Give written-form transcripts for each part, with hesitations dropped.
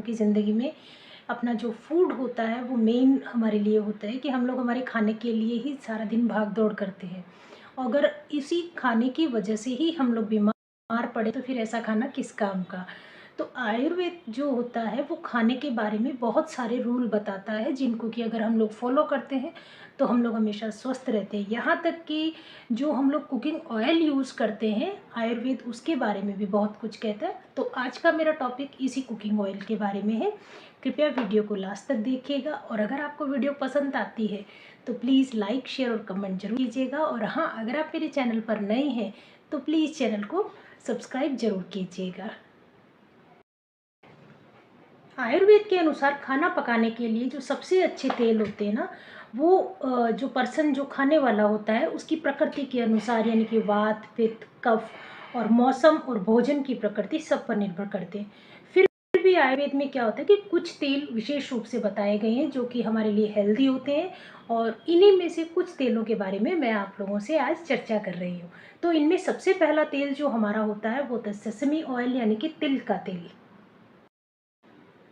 की ज़िंदगी में अपना जो फूड होता है वो मेन हमारे लिए होता है कि हम लोग हमारे खाने के लिए ही सारा दिन भाग दौड़ करते हैं। अगर इसी खाने की वजह से ही हम लोग बीमार पड़े तो फिर ऐसा खाना किस काम का। तो आयुर्वेद जो होता है वो खाने के बारे में बहुत सारे रूल बताता है, जिनको कि अगर हम लोग फॉलो करते हैं तो हम लोग हमेशा स्वस्थ रहते हैं। यहाँ तक कि जो हम लोग कुकिंग ऑयल यूज़ करते हैं, आयुर्वेद उसके बारे में भी बहुत कुछ कहता है। तो आज का मेरा टॉपिक इसी कुकिंग ऑयल के बारे में है। कृपया वीडियो को लास्ट तक देखिएगा, और अगर आपको वीडियो पसंद आती है तो प्लीज़ लाइक, शेयर और कमेंट जरूर कीजिएगा। और हाँ, अगर आप मेरे चैनल पर नए हैं तो प्लीज़ चैनल को सब्सक्राइब जरूर कीजिएगा। आयुर्वेद के अनुसार खाना पकाने के लिए जो सबसे अच्छे तेल होते हैं ना, वो जो पर्सन जो खाने वाला होता है उसकी प्रकृति के अनुसार, यानी कि वात, पित्त, कफ और मौसम और भोजन की प्रकृति सब पर निर्भर करते हैं। फिर भी आयुर्वेद में क्या होता है कि कुछ तेल विशेष रूप से बताए गए हैं जो कि हमारे लिए हेल्दी होते हैं, और इन्हीं में से कुछ तेलों के बारे में मैं आप लोगों से आज चर्चा कर रही हूँ। तो इनमें सबसे पहला तेल जो हमारा होता है वो होता है सेसमी ऑयल, यानी कि तिल का तेल।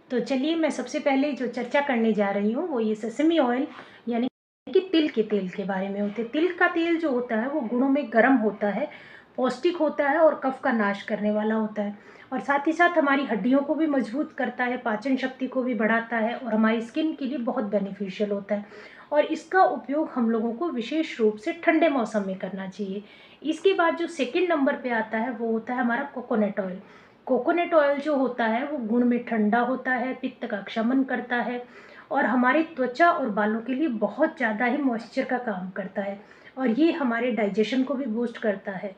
तो चलिए, मैं सबसे पहले जो चर्चा करने जा रही हूँ वो ये सेसमी ऑयल यानी कि तिल के तेल के बारे में होते हैं। तिल का तेल जो होता है वो गुणों में गर्म होता है, पौष्टिक होता है और कफ का नाश करने वाला होता है, और साथ ही साथ हमारी हड्डियों को भी मजबूत करता है, पाचन शक्ति को भी बढ़ाता है, और हमारी स्किन के लिए बहुत बेनिफिशियल होता है। और इसका उपयोग हम लोगों को विशेष रूप से ठंडे मौसम में करना चाहिए। इसके बाद जो सेकंड नंबर पे आता है वो होता है हमारा कोकोनट ऑयल। कोकोनट ऑयल जो होता है वो गुण में ठंडा होता है, पित्त का क्षमन करता है, और हमारी त्वचा और बालों के लिए बहुत ज़्यादा ही मॉइस्चर का काम करता है, और ये हमारे डाइजेशन को भी बूस्ट करता है।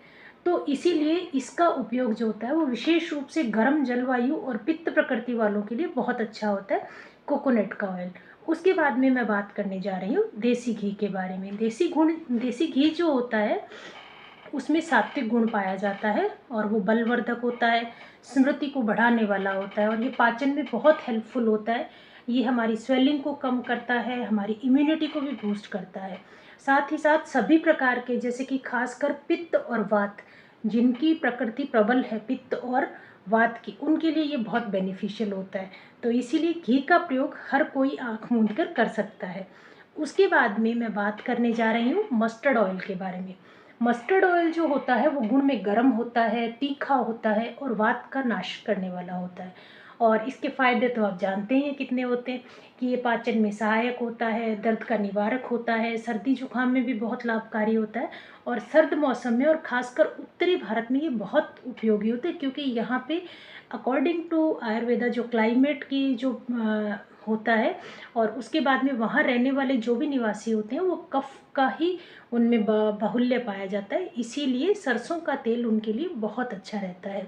तो इसीलिए इसका उपयोग जो होता है वो विशेष रूप से गर्म जलवायु और पित्त प्रकृति वालों के लिए बहुत अच्छा होता है, कोकोनट का ऑयल। उसके बाद में मैं बात करने जा रही हूँ देसी घी के बारे में। देसी घी जो होता है उसमें सात्विक गुण पाया जाता है, और वो बलवर्धक होता है, स्मृति को बढ़ाने वाला होता है, और ये पाचन में बहुत हेल्पफुल होता है। ये हमारी स्वेलिंग को कम करता है, हमारी इम्यूनिटी को भी बूस्ट करता है। साथ ही साथ सभी प्रकार के, जैसे कि खासकर पित्त और वात, जिनकी प्रकृति प्रबल है पित्त और वात की, उनके लिए ये बहुत बेनिफिशियल होता है। तो इसीलिए घी का प्रयोग हर कोई आँख मूंद कर सकता है। उसके बाद में मैं बात करने जा रही हूँ मस्टर्ड ऑयल के बारे में। मस्टर्ड ऑयल जो होता है वो गुण में गर्म होता है, तीखा होता है, और वात का नाश करने वाला होता है। और इसके फायदे तो आप जानते हैं कितने होते हैं, कि ये पाचन में सहायक होता है, दर्द का निवारक होता है, सर्दी जुकाम में भी बहुत लाभकारी होता है, और सर्द मौसम में और खासकर उत्तरी भारत में ये बहुत उपयोगी होते हैं, क्योंकि यहाँ पे अकॉर्डिंग टू आयुर्वेदा जो क्लाइमेट की जो होता है, और उसके बाद में वहाँ रहने वाले जो भी निवासी होते हैं वो कफ का ही उनमें बाहुल्य पाया जाता है, इसीलिए सरसों का तेल उनके लिए बहुत अच्छा रहता है।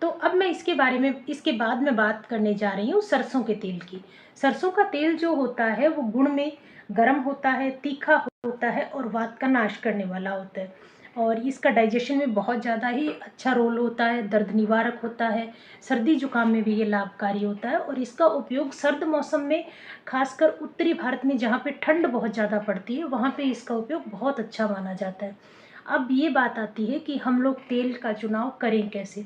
तो अब मैं इसके बाद में बात करने जा रही हूँ सरसों के तेल की। सरसों का तेल जो होता है वो गुण में गर्म होता है, तीखा होता है, और वात का नाश करने वाला होता है, और इसका डाइजेशन में बहुत ज़्यादा ही अच्छा रोल होता है, दर्द निवारक होता है, सर्दी जुकाम में भी ये लाभकारी होता है, और इसका उपयोग सर्द मौसम में, खासकर उत्तरी भारत में जहाँ पे ठंड बहुत ज़्यादा पड़ती है, वहाँ पे इसका उपयोग बहुत अच्छा माना जाता है। अब ये बात आती है कि हम लोग तेल का चुनाव करें कैसे।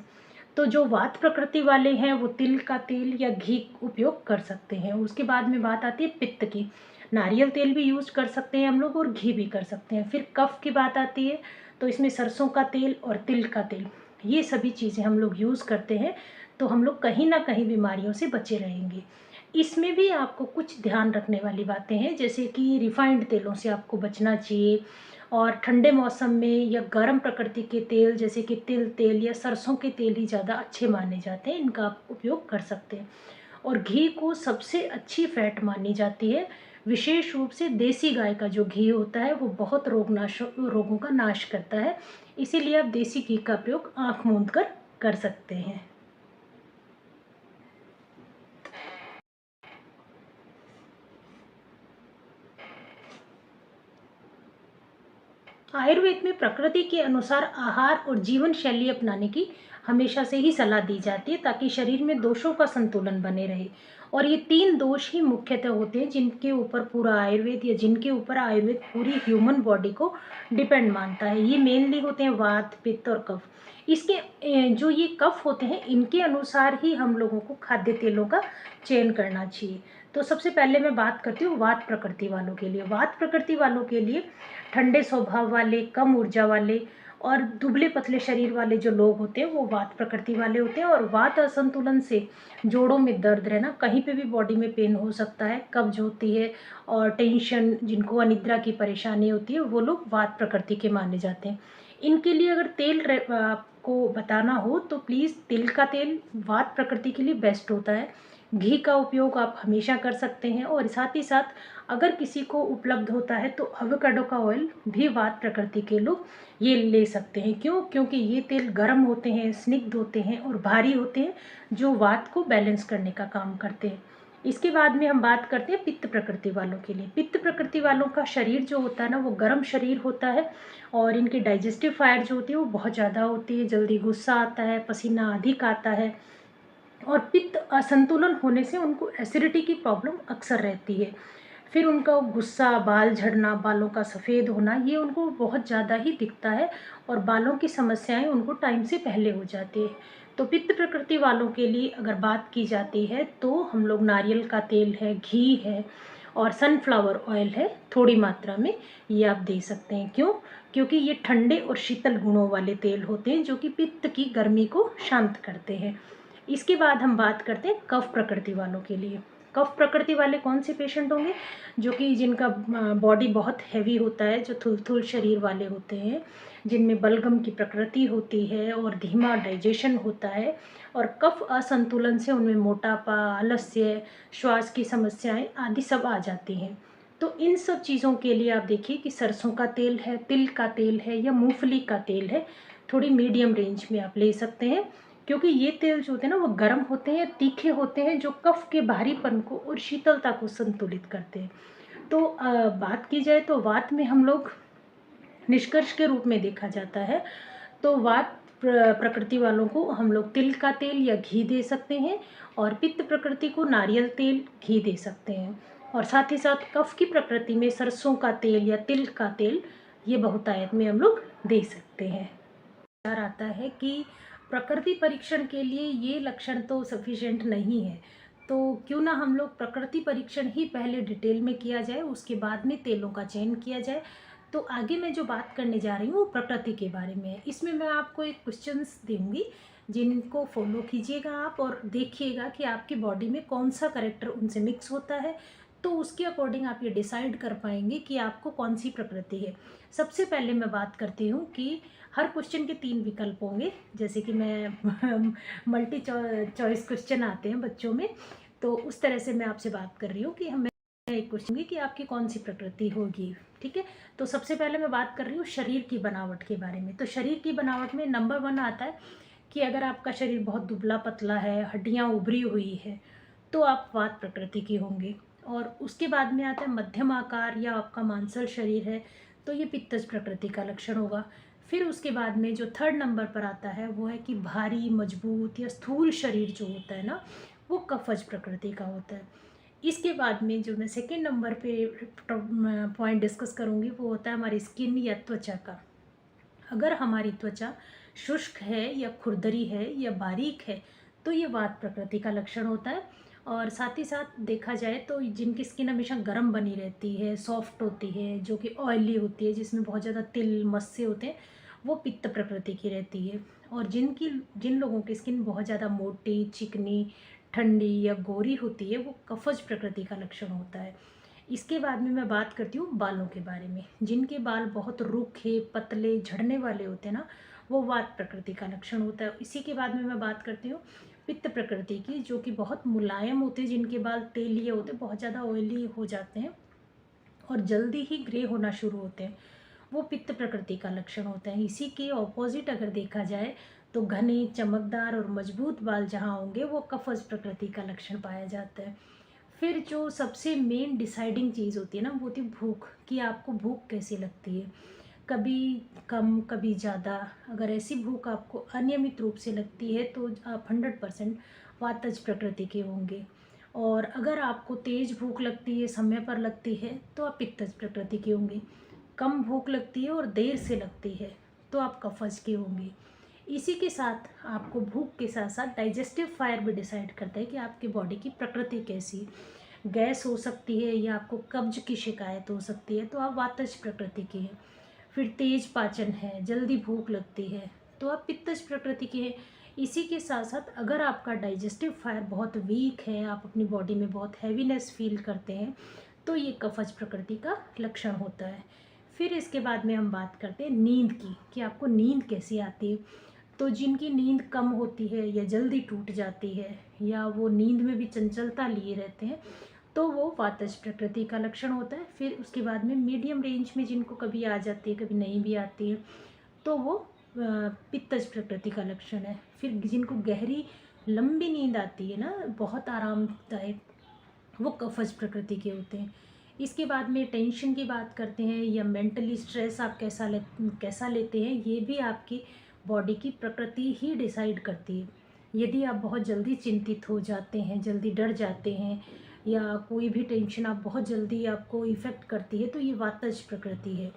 तो जो वात प्रकृति वाले हैं वो तिल का तेल या घी उपयोग कर सकते हैं। उसके बाद में बात आती है पित्त की। नारियल तेल भी यूज कर सकते हैं हम लोग, और घी भी कर सकते हैं। फिर कफ की बात आती है तो इसमें सरसों का तेल और तिल का तेल, ये सभी चीज़ें हम लोग यूज़ करते हैं, तो हम लोग कहीं ना कहीं बीमारियों से बचे रहेंगे। इसमें भी आपको कुछ ध्यान रखने वाली बातें हैं, जैसे कि रिफाइंड तेलों से आपको बचना चाहिए, और ठंडे मौसम में या गर्म प्रकृति के तेल जैसे कि तिल तेल या सरसों के तेल ही ज़्यादा अच्छे माने जाते हैं, इनका आप उपयोग कर सकते हैं। और घी को सबसे अच्छी फैट मानी जाती है। विशेष रूप से देसी गाय का जो घी होता है वो बहुत रोगों का नाश करता है, इसीलिए आप देसी घी का प्रयोग आँख मूंद कर सकते हैं। आयुर्वेद में प्रकृति के अनुसार आहार और जीवन शैली अपनाने की हमेशा से ही सलाह दी जाती है, ताकि शरीर में दोषों का संतुलन बने रहे। और ये 3 दोष ही मुख्यतः होते हैं जिनके ऊपर पूरा आयुर्वेद या जिनके ऊपर आयुर्वेद पूरी ह्यूमन बॉडी को डिपेंड मानता है। ये मेनली होते हैं वात, पित्त और कफ। इसके जो ये कफ होते हैं, इनके अनुसार ही हम लोगों को खाद्य तेलों का चयन करना चाहिए। तो सबसे पहले मैं बात करती हूँ वात प्रकृति वालों के लिए। वात प्रकृति वालों के लिए ठंडे स्वभाव वाले, कम ऊर्जा वाले और दुबले पतले शरीर वाले जो लोग होते हैं, वो वात प्रकृति वाले होते हैं। और वात असंतुलन से जोड़ों में दर्द रहना, कहीं पे भी बॉडी में पेन हो सकता है, कब्ज होती है और टेंशन, जिनको अनिद्रा की परेशानी होती है, वो लोग वात प्रकृति के माने जाते हैं। इनके लिए अगर तेल आपको बताना हो तो प्लीज़ तिल का तेल वात प्रकृति के लिए बेस्ट होता है। घी का उपयोग आप हमेशा कर सकते हैं। और साथ ही साथ अगर किसी को उपलब्ध होता है तो एवोकाडो का ऑयल भी वात प्रकृति के लोग ये ले सकते हैं। क्यों? क्योंकि ये तेल गर्म होते हैं, स्निग्ध होते हैं और भारी होते हैं, जो वात को बैलेंस करने का काम करते हैं। इसके बाद में हम बात करते हैं पित्त प्रकृति वालों के लिए। पित्त प्रकृति वालों का शरीर जो होता है ना, वो गर्म शरीर होता है और इनकी डाइजेस्टिव फायर जो होती है वो बहुत ज़्यादा होती है। जल्दी गुस्सा आता है, पसीना अधिक आता है और पित्त असंतुलन होने से उनको एसिडिटी की प्रॉब्लम अक्सर रहती है। फिर उनका गुस्सा, बाल झड़ना, बालों का सफ़ेद होना, ये उनको बहुत ज़्यादा ही दिखता है और बालों की समस्याएं उनको टाइम से पहले हो जाती है। तो पित्त प्रकृति वालों के लिए अगर बात की जाती है तो हम लोग नारियल का तेल है, घी है और सनफ्लावर ऑयल है थोड़ी मात्रा में, ये आप दे सकते हैं। क्यों? क्योंकि ये ठंडे और शीतल गुणों वाले तेल होते हैं जो कि पित्त की गर्मी को शांत करते हैं। इसके बाद हम बात करते हैं कफ प्रकृति वालों के लिए। कफ प्रकृति वाले कौन से पेशेंट होंगे? जो कि जिनका बॉडी बहुत हैवी होता है, जो थुलथुल शरीर वाले होते हैं, जिनमें बलगम की प्रकृति होती है और धीमा डाइजेशन होता है और कफ असंतुलन से उनमें मोटापा, आलस्य, श्वास की समस्याएं आदि सब आ जाती हैं। तो इन सब चीज़ों के लिए आप देखिए कि सरसों का तेल है, तिल का तेल है या मूंगफली का तेल है, थोड़ी मीडियम रेंज में आप ले सकते हैं। क्योंकि ये तेल जो होते हैं ना, वो गर्म होते हैं, तीखे होते हैं, जो कफ के भारीपन को और शीतलता को संतुलित करते हैं। तो बात की जाए तो वात में हम लोग निष्कर्ष के रूप में देखा जाता है तो वात प्रकृति वालों को हम लोग तिल का तेल या घी दे सकते हैं और पित्त प्रकृति को नारियल तेल, घी दे सकते हैं। और साथ ही साथ कफ की प्रकृति में सरसों का तेल या तिल का तेल, ये बहुतायत में हम लोग दे सकते हैं। विचार आता है कि प्रकृति परीक्षण के लिए ये लक्षण तो सफिशिएंट नहीं है, तो क्यों ना हम लोग प्रकृति परीक्षण ही पहले डिटेल में किया जाए, उसके बाद में तेलों का चयन किया जाए। तो आगे मैं जो बात करने जा रही हूँ वो प्रकृति के बारे में है। इसमें मैं आपको एक क्वेश्चंस दूंगी जिनको फॉलो कीजिएगा आप और देखिएगा कि आपकी बॉडी में कौन सा करेक्टर उनसे मिक्स होता है, तो उसके अकॉर्डिंग आप ये डिसाइड कर पाएंगे कि आपको कौन सी प्रकृति है। सबसे पहले मैं बात करती हूँ कि हर क्वेश्चन के 3 विकल्प होंगे, जैसे कि मैं मल्टी चॉइस क्वेश्चन आते हैं बच्चों में, तो उस तरह से मैं आपसे बात कर रही हूँ कि हमें एक क्वेश्चन कि आपकी कौन सी प्रकृति होगी। ठीक है, तो सबसे पहले मैं बात कर रही हूँ शरीर की बनावट के बारे में। तो शरीर की बनावट में नंबर 1 आता है कि अगर आपका शरीर बहुत दुबला पतला है, हड्डियाँ उभरी हुई है, तो आप वात प्रकृति की होंगे। और उसके बाद में आता है मध्यम आकार या आपका मांसल शरीर है, तो ये पित्तज प्रकृति का लक्षण होगा। फिर उसके बाद में जो 3rd नंबर पर आता है वो है कि भारी, मजबूत या स्थूल शरीर जो होता है ना, वो कफज प्रकृति का होता है। इसके बाद में जो मैं 2nd नंबर पे पॉइंट डिस्कस करूँगी वो होता है हमारी स्किन या त्वचा का। अगर हमारी त्वचा शुष्क है या खुरदरी है या बारीक है, तो ये वात प्रकृति का लक्षण होता है। और साथ ही साथ देखा जाए तो जिनकी स्किन हमेशा गर्म बनी रहती है, सॉफ्ट होती है, जो कि ऑयली होती है, जिसमें बहुत ज़्यादा तिल मस्से होते हैं, वो पित्त प्रकृति की रहती है। और जिन लोगों की स्किन बहुत ज़्यादा मोटी, चिकनी, ठंडी या गोरी होती है, वो कफज प्रकृति का लक्षण होता है। इसके बाद में मैं बात करती हूँ बालों के बारे में। जिनके बाल बहुत रूखे, पतले, झड़ने वाले होते हैं ना, वो वात प्रकृति का लक्षण होता है। इसी के बाद में मैं बात करती हूँ पित्त प्रकृति की, जो कि बहुत मुलायम होते हैं, जिनके बाल तेलीय होते हैं, बहुत ज़्यादा ऑयली हो जाते हैं और जल्दी ही ग्रे होना शुरू होते हैं, वो पित्त प्रकृति का लक्षण होता है। इसी के ऑपोजिट अगर देखा जाए तो घने, चमकदार और मजबूत बाल जहाँ होंगे, वो कफज प्रकृति का लक्षण पाया जाता है। फिर जो सबसे मेन डिसाइडिंग चीज़ होती है ना, वो होती है भूख, कि आपको भूख कैसी लगती है। कभी कम कभी ज़्यादा। अगर ऐसी भूख आपको अनियमित रूप से लगती है तो आप 100% वातज प्रकृति के होंगे। और अगर आपको तेज़ भूख लगती है, समय पर लगती है, तो आप पित्तज प्रकृति के होंगे। कम भूख लगती है और देर से लगती है तो आप कफज के होंगे। इसी के साथ आपको भूख के साथ साथ डाइजेस्टिव फायर भी डिसाइड करता है कि आपकी बॉडी की प्रकृति कैसी। गैस हो सकती है या आपको कब्ज की शिकायत हो सकती है तो आप वातज प्रकृति के हैं। फिर तेज पाचन है, जल्दी भूख लगती है तो आप पित्तज प्रकृति के हैं। इसी के साथ साथ अगर आपका डाइजेस्टिव फायर बहुत वीक है, आप अपनी बॉडी में बहुत हैवीनेस फील करते हैं, तो ये कफज प्रकृति का लक्षण होता है। फिर इसके बाद में हम बात करते हैं नींद की, कि आपको नींद कैसी आती है। तो जिनकी नींद कम होती है या जल्दी टूट जाती है या वो नींद में भी चंचलता लिए रहते हैं, तो वो वातज प्रकृति का लक्षण होता है। फिर उसके बाद में मीडियम रेंज में जिनको कभी आ जाती है, कभी नहीं भी आती है, तो वो पित्तज प्रकृति का लक्षण है। फिर जिनको गहरी लंबी नींद आती है ना, बहुत आरामदायक, वो कफज प्रकृति के होते हैं। इसके बाद में टेंशन की बात करते हैं या मेंटली स्ट्रेस आप कैसा लेते हैं, ये भी आपकी बॉडी की प्रकृति ही डिसाइड करती है। यदि आप बहुत जल्दी चिंतित हो जाते हैं, जल्दी डर जाते हैं, या कोई भी टेंशन आप बहुत जल्दी आपको इफ़ेक्ट करती है, तो ये वातज प्रकृति है।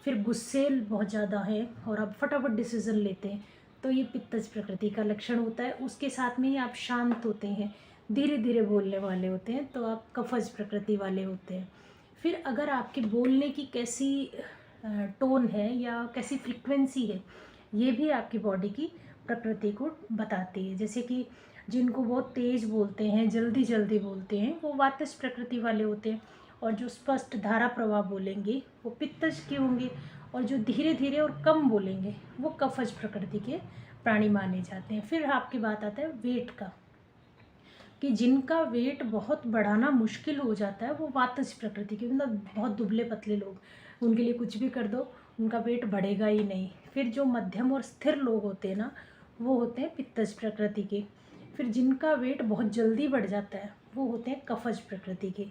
फिर गुस्सेल बहुत ज़्यादा है और आप फटाफट डिसीज़न लेते हैं, तो ये पित्तज प्रकृति का लक्षण होता है। उसके साथ में ही आप शांत होते हैं, धीरे धीरे बोलने वाले होते हैं, तो आप कफज प्रकृति वाले होते हैं। फिर अगर आपके बोलने की कैसी टोन है या कैसी फ्रीक्वेंसी है, ये भी आपकी बॉडी की प्रकृति को बताती है। जैसे कि जिनको बहुत तेज़ बोलते हैं, जल्दी जल्दी बोलते हैं, वो वातज प्रकृति वाले होते हैं। और जो स्पष्ट धारा प्रवाह बोलेंगे वो पित्तज के होंगे। और जो धीरे धीरे और कम बोलेंगे वो कफज प्रकृति के प्राणी माने जाते हैं। फिर आपकी बात आता है वेट का, कि जिनका वेट बहुत बढ़ाना मुश्किल हो जाता है वो वातज प्रकृति के, मतलब बहुत दुबले पतले लोग, उनके लिए कुछ भी कर दो उनका वेट बढ़ेगा ही नहीं। फिर जो मध्यम और स्थिर लोग होते हैं ना, वो होते हैं पित्तज प्रकृति के। फिर जिनका वेट बहुत जल्दी बढ़ जाता है वो होते हैं कफज प्रकृति के।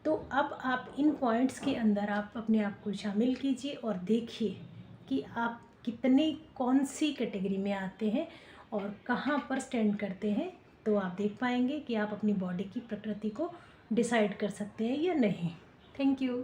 तो अब आप इन पॉइंट्स के अंदर आप अपने आप को शामिल कीजिए और देखिए कि आप कितने कौन सी कैटेगरी में आते हैं और कहाँ पर स्टैंड करते हैं। तो आप देख पाएंगे कि आप अपनी बॉडी की प्रकृति को डिसाइड कर सकते हैं या नहीं। Thank you.